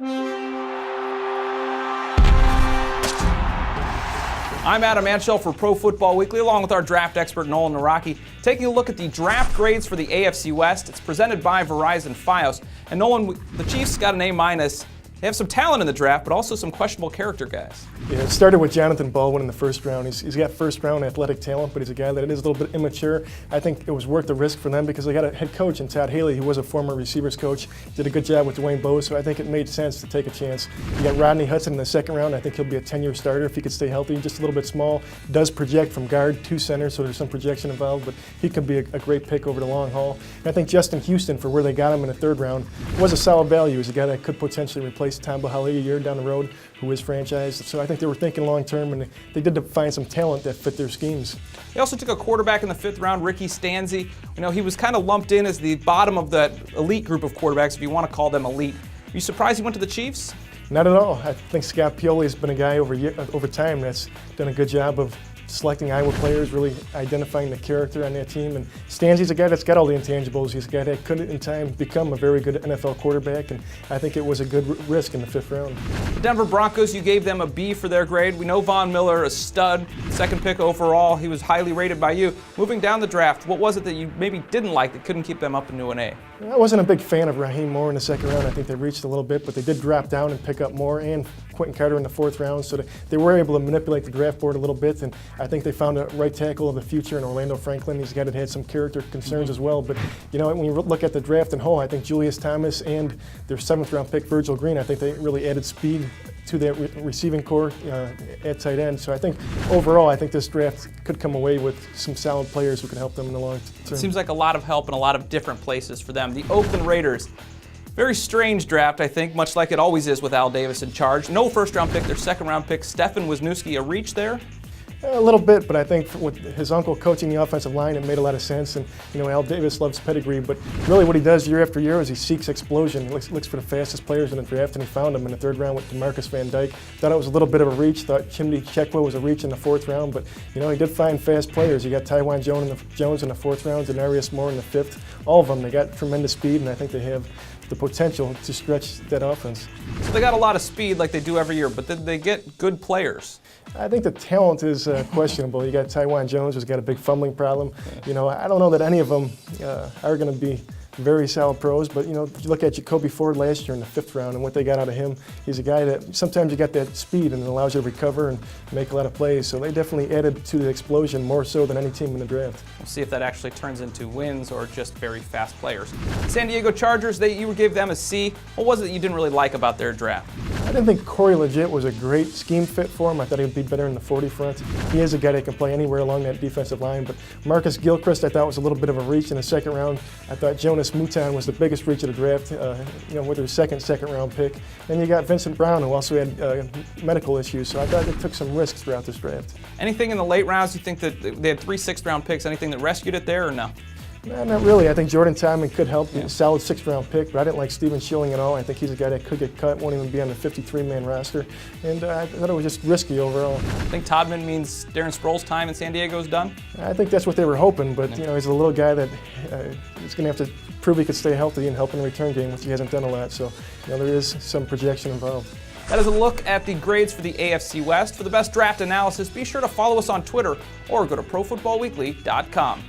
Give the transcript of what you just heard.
I'm Adam Anshel for Pro Football Weekly, along with our draft expert Nolan Naraki, taking a look at the draft grades for the AFC West. It's presented by Verizon Fios. And Nolan, the Chiefs got an A-. They have some talent in the draft, but also some questionable character guys. Yeah, it started with Jonathan Baldwin in the first round. He's got first-round athletic talent, but he's a guy that is a little bit immature. I think it was worth the risk for them because they got a head coach in Todd Haley, who was a former receivers coach, did a good job with Dwayne Bowe, so I think it made sense to take a chance. You got Rodney Hudson in the second round. I think he'll be a 10-year starter if he could stay healthy. Just a little bit small, does project from guard to center, so there's some projection involved, but he could be a great pick over the long haul. And I think Justin Houston, for where they got him in the third round, was a solid value. He's a guy that could potentially replace Tom Bahali a year down the road, who is franchised. So I think they were thinking long-term, and they did find some talent that fit their schemes. They also took a quarterback in the 5th round, Ricky Stanzi. You know, he was kind of lumped in as the bottom of that elite group of quarterbacks, if you want to call them elite. Are you surprised he went to the Chiefs? Not at all. I think Scott Pioli has been a guy over time that's done a good job of selecting Iowa players, really identifying the character on that team. And Stanzi's a guy that's got all the intangibles. He's a guy that could, in time, become a very good NFL quarterback, and I think it was a good risk in the 5th round. The Denver Broncos, you gave them a B for their grade. We know Von Miller, a stud, 2nd pick overall. He was highly rated by you. Moving down the draft, what was it that you maybe didn't like that couldn't keep them up into an A? I wasn't a big fan of Raheem Moore in the 2nd round. I think they reached a little bit, but they did drop down and pick up Moore and Quentin Carter in the 4th round, so they were able to manipulate the draft board a little bit, and I think they found a right tackle of the future in Orlando Franklin. He's a guy that had some character concerns as well, but you know, when you look at the draft in whole, I think Julius Thomas and their 7th round pick, Virgil Green, I think they really added speed to that receiving core at tight end. So I think overall, I think this draft could come away with some solid players who can help them in the long term. It seems like a lot of help in a lot of different places for them. The Oakland Raiders, very strange draft, I think, much like it always is with Al Davis in charge. No 1st round pick, their 2nd round pick, Stefan Wisniewski, a reach there? A little bit, but I think with his uncle coaching the offensive line, it made a lot of sense. And you know, Al Davis loves pedigree, but really what he does year after year is he seeks explosion. He looks for the fastest players in the draft, and he found them in the 3rd round with DeMarcus Van Dyke. Thought it was a little bit of a reach. Thought CCHEKWA was a reach in the 4th round, but you know, he did find fast players. You got Taiwan Jones in the 4th round, Denarius Moore in the 5th. All of them, they got tremendous speed, and I think they have the potential to stretch that offense. So they got a lot of speed like they do every year, but did they get good players? I think the talent is questionable. You got Taiwan Jones, who's got a big fumbling problem. You know, I don't know that any of them are going to be very solid pros, but you know, you look at Jacoby Ford last year in the 5th round and what they got out of him. He's a guy that sometimes you got that speed and it allows you to recover and make a lot of plays. So they definitely added to the explosion more so than any team in the draft. We'll see if that actually turns into wins or just very fast players. San Diego Chargers, you gave them a C. What was it that you didn't really like about their draft? I didn't think Corey Legit was a great scheme fit for him. I thought he would be better in the 40 front. He is a guy that can play anywhere along that defensive line, but Marcus Gilchrist I thought was a little bit of a reach in the 2nd round. I thought Jonas Mouton was the biggest reach of the draft, you know, with their second round pick. Then you got Vincent Brown, who also had medical issues, so I thought they took some risks throughout this draft. Anything in the late rounds you think that they had 3 6th round picks, anything that rescued it there or no? No, not really. I think Jordan Tillman could help. Yeah. A solid 6th round pick, but I didn't like Stephen Schilling at all. I think he's a guy that could get cut, won't even be on the 53-man roster, and I thought it was just risky overall. I think Todman means Darren Sproles' time in San Diego is done? I think that's what they were hoping, but you know, he's a little guy that he's going to have to prove he could stay healthy and help in the return game, which he hasn't done a lot, so you know, there is some projection involved. That is a look at the grades for the AFC West. For the best draft analysis, be sure to follow us on Twitter or go to ProFootballWeekly.com.